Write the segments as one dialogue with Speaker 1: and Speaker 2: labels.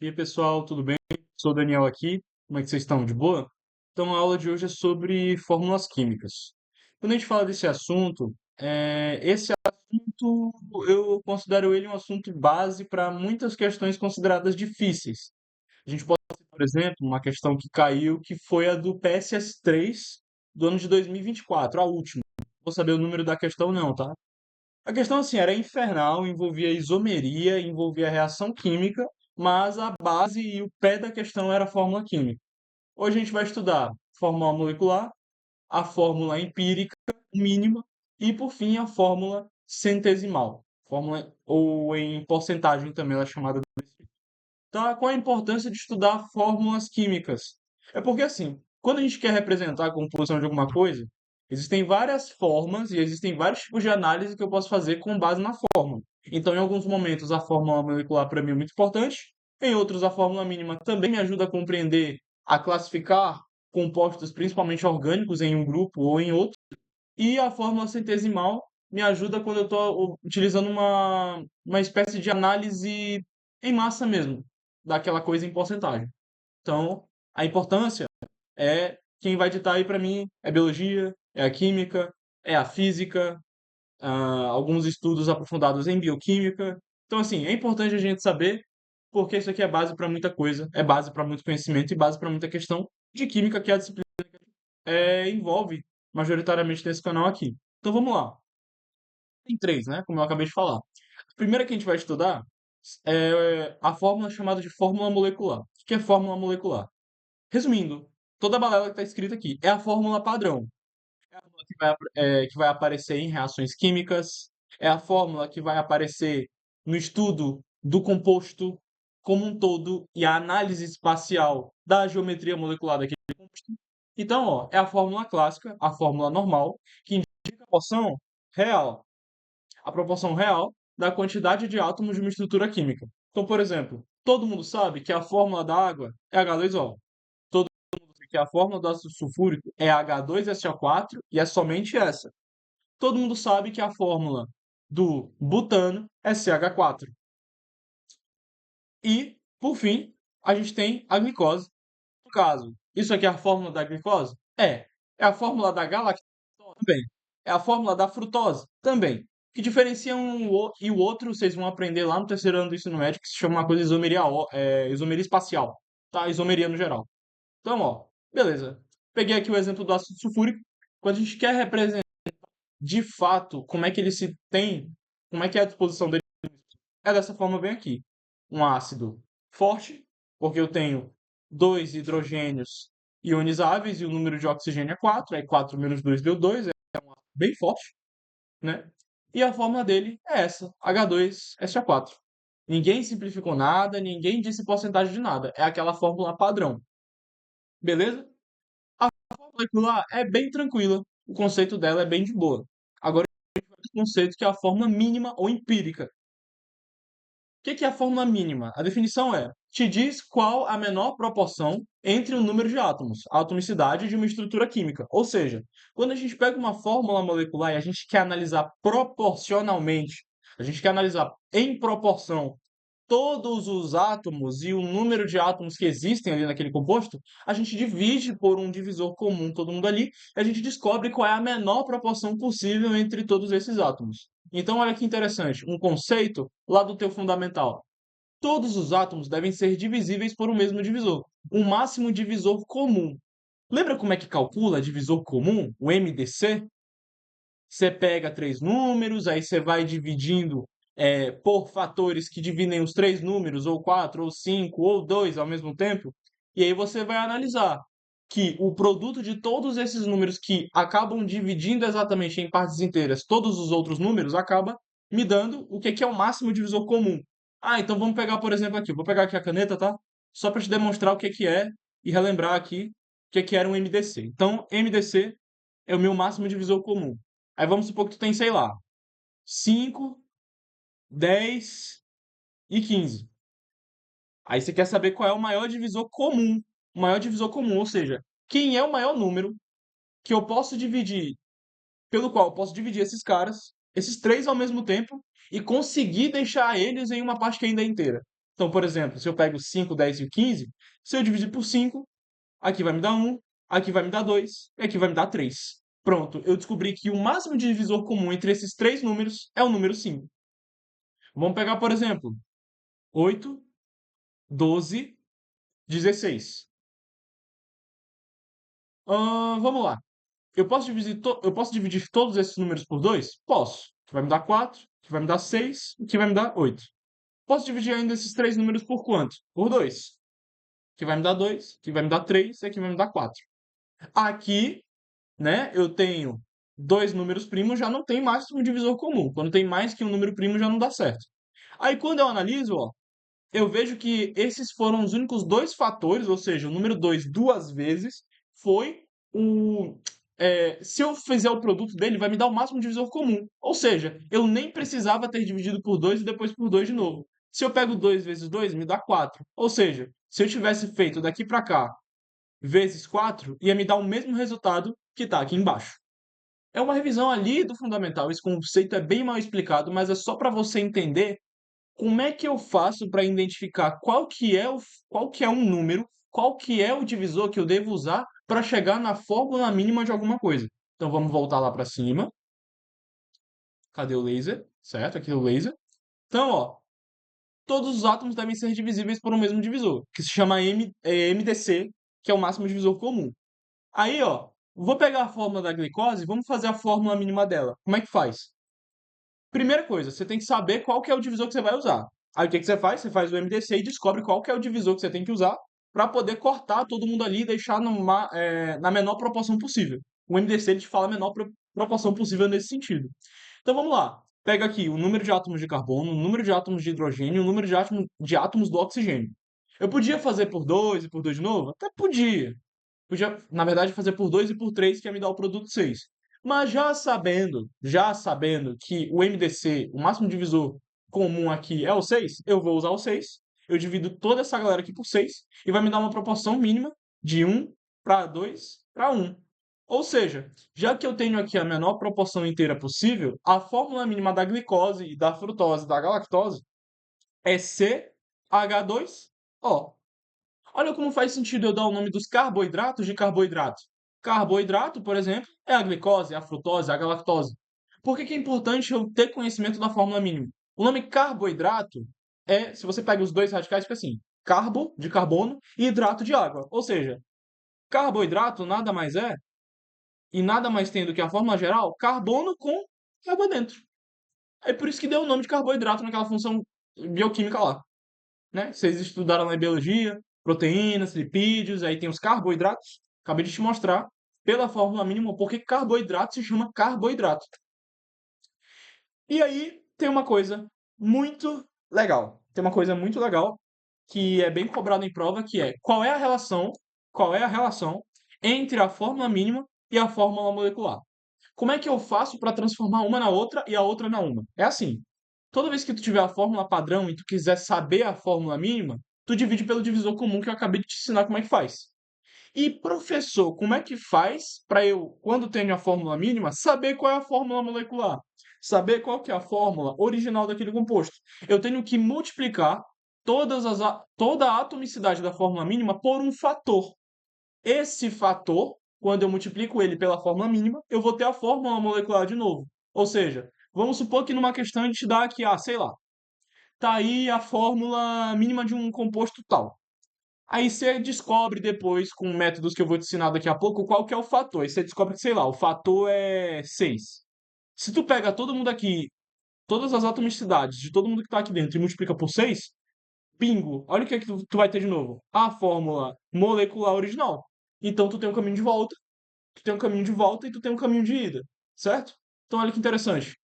Speaker 1: E aí, pessoal, tudo bem? Sou o Daniel aqui. Como é que vocês estão? De boa? Então, a aula de hoje é sobre fórmulas químicas. Quando a gente fala desse assunto, esse assunto eu considero ele um assunto base para muitas questões consideradas difíceis. A gente pode ter, por exemplo, uma questão que caiu, que foi a do PSS3 do ano de 2024, a última. Não vou saber o número da questão, não, tá? A questão, assim, era infernal, envolvia isomeria, envolvia reação química, mas a base e o pé da questão era a fórmula química. Hoje a gente vai estudar fórmula molecular, a fórmula empírica mínima e, por fim, a fórmula centesimal. Fórmula, ou em porcentagem também ela é chamada. Tá? Qual a importância de estudar fórmulas químicas? É porque, assim, quando a gente quer representar a composição de alguma coisa, existem várias formas e existem vários tipos de análise que eu posso fazer com base na fórmula. Então, em alguns momentos, a fórmula molecular para mim é muito importante, em outros, a fórmula mínima também me ajuda a compreender, a classificar compostos, principalmente orgânicos, em um grupo ou em outro, e a fórmula centesimal me ajuda quando eu estou utilizando uma espécie de análise em massa mesmo, daquela coisa em porcentagem. Então, a importância é quem vai ditar aí para mim é biologia, é a química, é a física, alguns estudos aprofundados em bioquímica. Então, assim, é importante a gente saber porque isso aqui é base para muita coisa, é base para muito conhecimento e base para muita questão de química que é a disciplina envolve majoritariamente nesse canal aqui. Então vamos lá. Tem três, né? Como eu acabei de falar. A primeira que a gente vai estudar é a fórmula chamada de fórmula molecular. O que é fórmula molecular? Resumindo, toda a balela que está escrita aqui é a fórmula padrão. É a fórmula que vai aparecer em reações químicas, é a fórmula que vai aparecer no estudo do composto como um todo e a análise espacial da geometria molecular daquele composto. Então, ó, é a fórmula clássica, a fórmula normal, que indica a proporção real, a proporção real da quantidade de átomos de uma estrutura química. Então, por exemplo, todo mundo sabe que a fórmula da água é H2O. Todo mundo sabe que a fórmula do ácido sulfúrico é H2SO4 e é somente essa. Todo mundo sabe que a fórmula do butano é CH4. E, por fim, a gente tem a glicose. No caso, isso aqui é a fórmula da glicose? É. É a fórmula da galactose? Também. É a fórmula da frutose? Também. O que diferencia e o outro, vocês vão aprender lá no terceiro ano do ensino médio, que se chama uma coisa isomeria, isomeria espacial. Tá? Isomeria no geral. Então, ó, beleza. Peguei aqui o exemplo do ácido sulfúrico. Quando a gente quer representar de fato como é que ele se tem, como é que é a disposição dele, é dessa forma bem aqui. Um ácido forte, porque eu tenho dois hidrogênios ionizáveis e o número de oxigênio é 4, aí 4 menos 2 deu 2, é bem forte, né? E a fórmula dele é essa, H2SO4. Ninguém simplificou nada, ninguém disse porcentagem de nada. É aquela fórmula padrão. Beleza? A fórmula molecular é bem tranquila. O conceito dela é bem de boa. Agora, o conceito que é a fórmula mínima ou empírica. Que é a fórmula mínima? A definição é: te diz qual a menor proporção entre o número de átomos, a atomicidade de uma estrutura química. Ou seja, quando a gente pega uma fórmula molecular e a gente quer analisar proporcionalmente, a gente quer analisar em proporção todos os átomos e o número de átomos que existem ali naquele composto, a gente divide por um divisor comum todo mundo ali, e a gente descobre qual é a menor proporção possível entre todos esses átomos. Então, olha que interessante, um conceito lá do teu fundamental. Todos os átomos devem ser divisíveis por um mesmo divisor, o máximo divisor comum. Lembra como é que calcula divisor comum, o MDC? Você pega três números, aí você vai dividindo por fatores que dividem os três números, ou quatro, ou cinco, ou dois ao mesmo tempo, e aí você vai analisar que o produto de todos esses números que acabam dividindo exatamente em partes inteiras todos os outros números acaba me dando o que é o máximo divisor comum. Ah, então vamos pegar, por exemplo, aqui. Vou pegar aqui a caneta, tá? Só para te demonstrar o que é e relembrar aqui o que era um MDC. Então, MDC é o meu máximo divisor comum. Aí vamos supor que tu tem, sei lá, 5, 10 e 15. Aí você quer saber qual é o maior divisor comum. O maior divisor comum, ou seja, quem é o maior número que eu posso dividir, pelo qual eu posso dividir esses caras, esses três ao mesmo tempo, e conseguir deixar eles em uma parte que ainda é inteira. Então, por exemplo, se eu pego 5, 10 e o 15, se eu dividir por 5, aqui vai me dar 1, aqui vai me dar 2 e aqui vai me dar 3. Pronto, eu descobri que o máximo de divisor comum entre esses três números é o número 5. Vamos pegar, por exemplo, 8, 12, 16. Vamos lá. Eu posso dividir todos esses números por 2? Posso. Que vai me dar 4, que vai me dar 6 e que vai me dar 8. Posso dividir ainda esses três números por quanto? Por 2. Que vai me dar 2, que vai me dar 3 e que vai me dar 4. Aqui, né, eu tenho dois números primos, já não tem mais um divisor comum. Quando tem mais que um número primo, já não dá certo. Aí, quando eu analiso, ó, eu vejo que esses foram os únicos dois fatores, ou seja, o número 2 duas vezes foi o. Se eu fizer o produto dele, vai me dar o máximo divisor comum. Ou seja, eu nem precisava ter dividido por 2 e depois por 2 de novo. Se eu pego 2 vezes 2, me dá 4. Ou seja, se eu tivesse feito daqui para cá vezes 4, ia me dar o mesmo resultado que está aqui embaixo. É uma revisão ali do fundamental. Esse conceito é bem mal explicado, mas é só para você entender como é que eu faço para identificar qual que é um número, qual que é o divisor que eu devo usar para chegar na fórmula mínima de alguma coisa. Então vamos voltar lá para cima. Cadê o laser? Certo, aqui é o laser. Então, ó, todos os átomos devem ser divisíveis por um mesmo divisor, que se chama MDC, que é o máximo divisor comum. Aí, ó, vou pegar a fórmula da glicose e vamos fazer a fórmula mínima dela. Como é que faz? Primeira coisa, você tem que saber qual que é o divisor que você vai usar. Aí o que que você faz? Você faz o MDC e descobre qual que é o divisor que você tem que usar para poder cortar todo mundo ali e deixar na menor proporção possível. O MDC ele te fala a menor proporção possível nesse sentido. Então vamos lá. Pega aqui o número de átomos de carbono, o número de átomos de hidrogênio e o número de átomos do oxigênio. Eu podia fazer por 2 e por 2 de novo? Até podia. Podia, na verdade, fazer por 2 e por 3 que ia me dar o produto 6. Mas já sabendo que o MDC, o máximo divisor comum aqui é o 6, eu vou usar o 6. Eu divido toda essa galera aqui por 6 e vai me dar uma proporção mínima de 1 para 2 para 1. Ou seja, já que eu tenho aqui a menor proporção inteira possível, a fórmula mínima da glicose e da frutose e da galactose é CH2O. Olha como faz sentido eu dar o nome dos carboidratos de carboidrato. Carboidrato, por exemplo, é a glicose, a frutose, a galactose. Por que que é importante eu ter conhecimento da fórmula mínima? O nome carboidrato se você pega os dois radicais, fica assim: carbo, de carbono, e hidrato de água. Ou seja, carboidrato nada mais é, e nada mais tem do que a fórmula geral, carbono com água dentro. É por isso que deu o nome de carboidrato naquela função bioquímica lá, né? Vocês estudaram na biologia, proteínas, lipídios, aí tem os carboidratos. Acabei de te mostrar pela fórmula mínima por que carboidrato se chama carboidrato. E aí tem uma coisa muito legal. Tem uma coisa muito legal que é bem cobrada em prova, que é qual é a relação entre a fórmula mínima e a fórmula molecular. Como é que eu faço para transformar uma na outra e a outra na uma? É assim. Toda vez que tu tiver a fórmula padrão e tu quiser saber a fórmula mínima, tu divide pelo divisor comum que eu acabei de te ensinar como é que faz. E professor, como é que faz para eu, quando tenho a fórmula mínima, saber qual é a fórmula molecular? Saber qual que é a fórmula original daquele composto? Eu tenho que multiplicar toda a atomicidade da fórmula mínima por um fator. Esse fator, quando eu multiplico ele pela fórmula mínima, eu vou ter a fórmula molecular de novo. Ou seja, vamos supor que numa questão a gente dá aqui, sei lá, tá aí a fórmula mínima de um composto tal. Aí você descobre depois, com métodos que eu vou te ensinar daqui a pouco, qual que é o fator. Aí você descobre que, sei lá, o fator é 6. Se tu pega todo mundo aqui, todas as atomicidades de todo mundo que tá aqui dentro e multiplica por 6, bingo, olha o que é que tu vai ter de novo. A fórmula molecular original. Então tu tem um caminho de volta, tu tem um caminho de volta e tu tem um caminho de ida, certo? Então olha que interessante.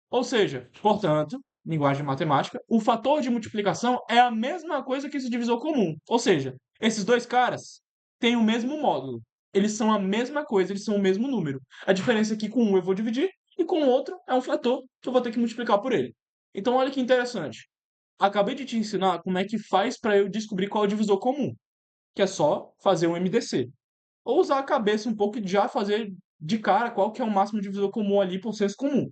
Speaker 1: Ou seja, portanto, linguagem matemática, o fator de multiplicação é a mesma coisa que esse divisor comum. Ou seja, esses dois caras têm o mesmo módulo. Eles são a mesma coisa, eles são o mesmo número. A diferença é que com um eu vou dividir e com o outro é um fator que eu vou ter que multiplicar por ele. Então, olha que interessante. Acabei de te ensinar como é que faz para eu descobrir qual é o divisor comum, que é só fazer um MDC. Ou usar a cabeça um pouco e já fazer de cara qual que é o máximo divisor comum ali por senso comum.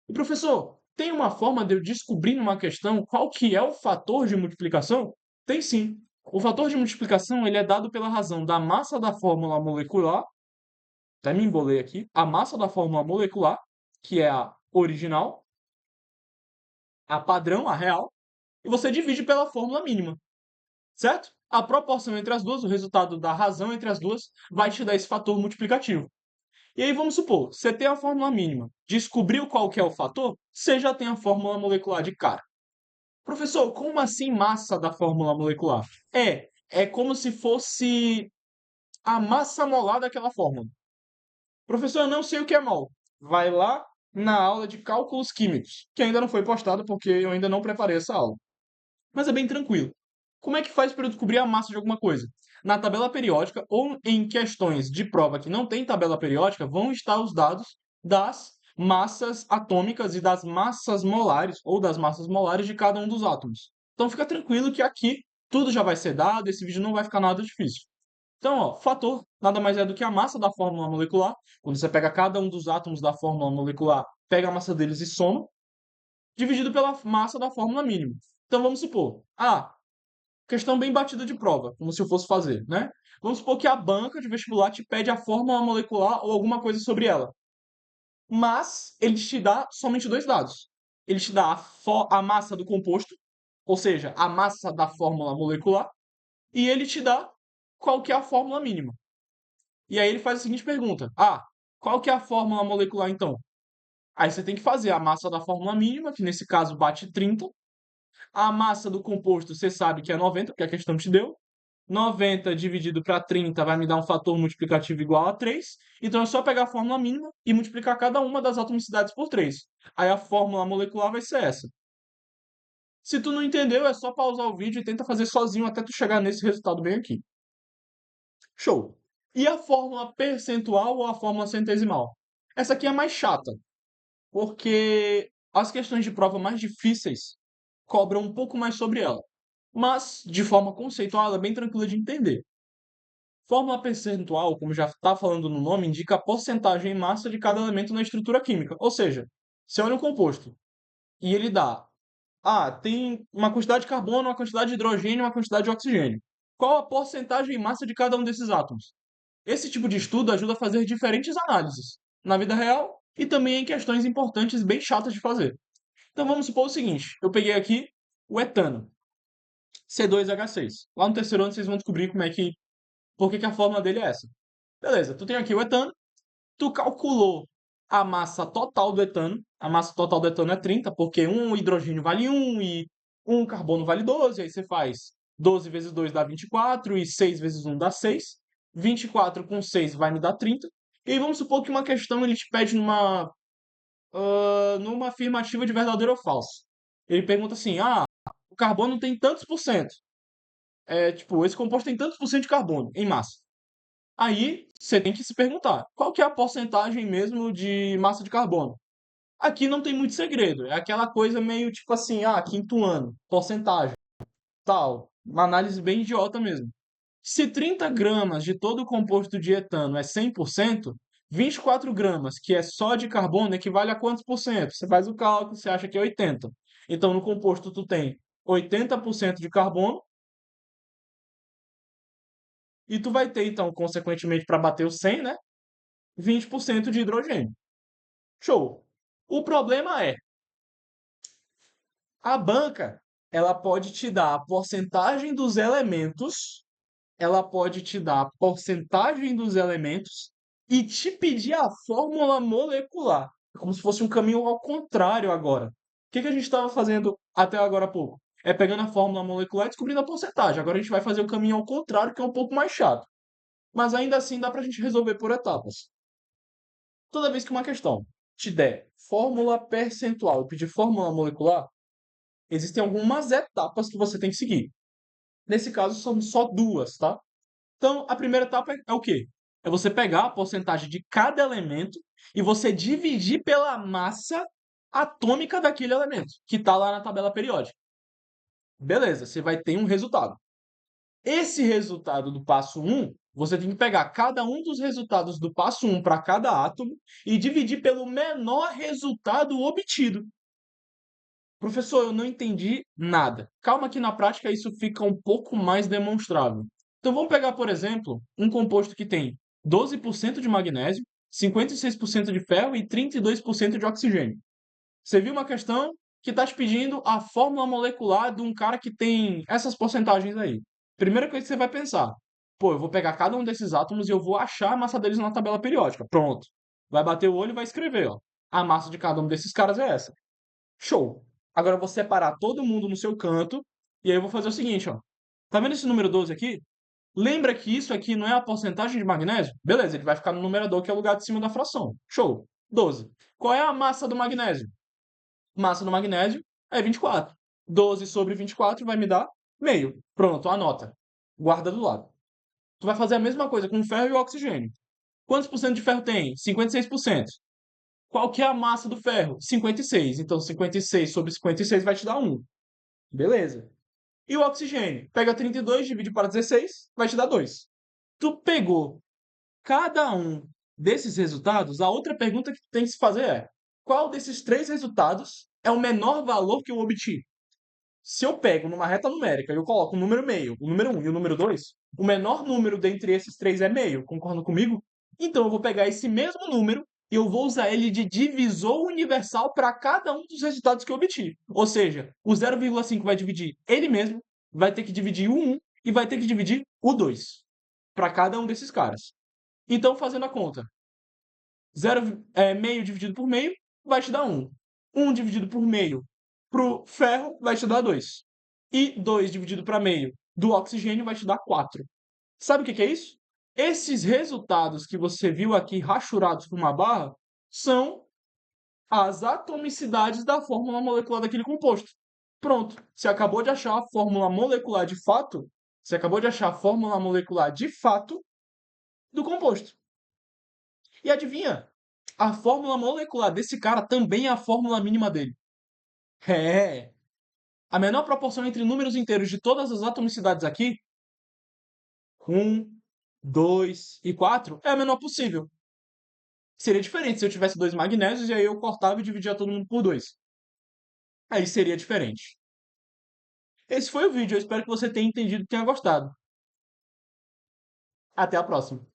Speaker 1: E professor, Tem uma forma de eu descobrir numa questão qual que é o fator de multiplicação? Tem sim. O fator de multiplicação ele é dado pela razão da massa da fórmula molecular, até me embolei aqui, a massa da fórmula molecular, que é a original, a padrão, a real, e você divide pela fórmula mínima, certo? A proporção entre as duas, o resultado da razão entre as duas, vai te dar esse fator multiplicativo. E aí vamos supor, você tem a fórmula mínima, descobriu qual que é o fator, você já tem a fórmula molecular de cara. Professor, como assim massa da fórmula molecular? É como se fosse a massa molar daquela fórmula. Professor, eu não sei o que é mol. Vai lá na aula de cálculos químicos, que ainda não foi postada porque eu ainda não preparei essa aula. Mas é bem tranquilo. Como é que faz para eu descobrir a massa de alguma coisa? Na tabela periódica ou em questões de prova que não tem tabela periódica, vão estar os dados das massas atômicas e das massas molares ou das massas molares de cada um dos átomos. Então fica tranquilo que aqui tudo já vai ser dado, esse vídeo não vai ficar nada difícil. Então, ó, fator nada mais é do que a massa da fórmula molecular. Quando você pega cada um dos átomos da fórmula molecular, pega a massa deles e soma, dividido pela massa da fórmula mínima. Então vamos supor, questão bem batida de prova, como se eu fosse fazer, né? Vamos supor que a banca de vestibular te pede a fórmula molecular ou alguma coisa sobre ela. Mas ele te dá somente dois dados. Ele te dá a massa do composto, ou seja, a massa da fórmula molecular, e ele te dá qual que é a fórmula mínima. E aí ele faz a seguinte pergunta: qual que é a fórmula molecular então? Aí você tem que fazer a massa da fórmula mínima, que nesse caso bate 30. A massa do composto você sabe que é 90, porque a questão te deu. 90 dividido para 30 vai me dar um fator multiplicativo igual a 3. Então é só pegar a fórmula mínima e multiplicar cada uma das atomicidades por 3. Aí a fórmula molecular vai ser essa. Se tu não entendeu, é só pausar o vídeo e tenta fazer sozinho até tu chegar nesse resultado bem aqui. Show! E a fórmula percentual ou a fórmula centesimal? Essa aqui é mais chata, porque as questões de prova mais difíceis cobram um pouco mais sobre ela. Mas, de forma conceitual, ela é bem tranquila de entender. Fórmula percentual, como já está falando no nome, indica a porcentagem em massa de cada elemento na estrutura química. Ou seja, você olha um composto e ele dá, tem uma quantidade de carbono, uma quantidade de hidrogênio, uma quantidade de oxigênio. Qual a porcentagem em massa de cada um desses átomos? Esse tipo de estudo ajuda a fazer diferentes análises na vida real e também em questões importantes bem chatas de fazer. Então vamos supor o seguinte: eu peguei aqui o etano, C2H6. Lá no terceiro ano vocês vão descobrir por que a fórmula dele é essa. Beleza, tu tem aqui o etano, tu calculou a massa total do etano. A massa total do etano é 30, porque um hidrogênio vale 1 e um carbono vale 12. Aí você faz 12 vezes 2 dá 24 e 6 vezes 1 dá 6. 24 com 6 vai me dar 30. E aí vamos supor que uma questão ele te pede numa afirmativa de verdadeiro ou falso. Ele pergunta assim: o carbono tem tantos por cento. Tipo, esse composto tem tantos por cento de carbono em massa. Aí você tem que se perguntar, qual que é a porcentagem mesmo de massa de carbono? Aqui não tem muito segredo, é aquela coisa meio tipo assim, quinto ano, porcentagem, tal, uma análise bem idiota mesmo. Se 30 gramas de todo o composto de etano é 100%, 24 gramas, que é só de carbono, equivale a quantos por cento? Você faz o cálculo, você acha que é 80. Então, no composto, tu tem 80% de carbono, e tu vai ter, então, consequentemente, para bater o 100, né? 20% de hidrogênio. Show. O problema é, a banca, ela pode te dar a porcentagem dos elementos, ela pode te dar a porcentagem dos elementos e te pedir a fórmula molecular. É como se fosse um caminho ao contrário agora. O que a gente estava fazendo até agora há pouco? É pegando a fórmula molecular e descobrindo a porcentagem. Agora a gente vai fazer o caminho ao contrário, que é um pouco mais chato. Mas ainda assim dá para a gente resolver por etapas. Toda vez que uma questão te der fórmula percentual e pedir fórmula molecular, existem algumas etapas que você tem que seguir. Nesse caso, são só duas, tá? Então, a primeira etapa é o quê? É você pegar a porcentagem de cada elemento e você dividir pela massa atômica daquele elemento, que está lá na tabela periódica. Beleza, você vai ter um resultado. Esse resultado do passo um, você tem que pegar cada um dos resultados do passo um para cada átomo e dividir pelo menor resultado obtido. Professor, eu não entendi nada. Calma que na prática isso fica um pouco mais demonstrável. Então vamos pegar, por exemplo, um composto que tem 12% de magnésio, 56% de ferro e 32% de oxigênio. Você viu uma questão que está te pedindo a fórmula molecular de um cara que tem essas porcentagens aí. Primeira coisa que você vai pensar, pô, eu vou pegar cada um desses átomos e eu vou achar a massa deles na tabela periódica. Pronto. Vai bater o olho e vai escrever, ó. A massa de cada um desses caras é essa. Show. Agora eu vou separar todo mundo no seu canto e aí eu vou fazer o seguinte, ó. Tá vendo esse número 12 aqui? Lembra que isso aqui não é a porcentagem de magnésio? Beleza, ele vai ficar no numerador, que é o lugar de cima da fração. Show. 12. Qual é a massa do magnésio? Massa do magnésio é 24. 12 sobre 24 vai me dar meio. Pronto, anota. Guarda do lado. Tu vai fazer a mesma coisa com o ferro e o oxigênio. Quantos por cento de ferro tem? 56%. Qual que é a massa do ferro? 56. Então 56 sobre 56 vai te dar 1. Beleza. E o oxigênio? Pega 32, divide para 16, vai te dar 2. Tu pegou cada um desses resultados, a outra pergunta que tu tem que se fazer é: qual desses três resultados é o menor valor que eu obtive? Se eu pego numa reta numérica e eu coloco o número meio, o número um e o número 2, o menor número dentre esses três é meio, concordam comigo? Então eu vou pegar esse mesmo número e eu vou usar ele de divisor universal para cada um dos resultados que eu obtive. Ou seja, o 0,5 vai dividir ele mesmo, vai ter que dividir o 1 e vai ter que dividir o 2 para cada um desses caras. Então, fazendo a conta, meio dividido por meio vai te dar 1. 1 dividido por meio para o ferro vai te dar 2. E 2 dividido para meio do oxigênio vai te dar 4. Sabe o que é isso? Esses resultados que você viu aqui rachurados por uma barra são as atomicidades da fórmula molecular daquele composto. Pronto. Você acabou de achar a fórmula molecular de fato. Você acabou de achar a fórmula molecular de fato do composto. E adivinha? A fórmula molecular desse cara também é a fórmula mínima dele. É. A menor proporção entre números inteiros de todas as atomicidades aqui, 1, 2 e 4, é a menor possível. Seria diferente se eu tivesse dois magnésios e aí eu cortava e dividia todo mundo por dois. Aí seria diferente. Esse foi o vídeo, eu espero que você tenha entendido e tenha gostado. Até a próxima.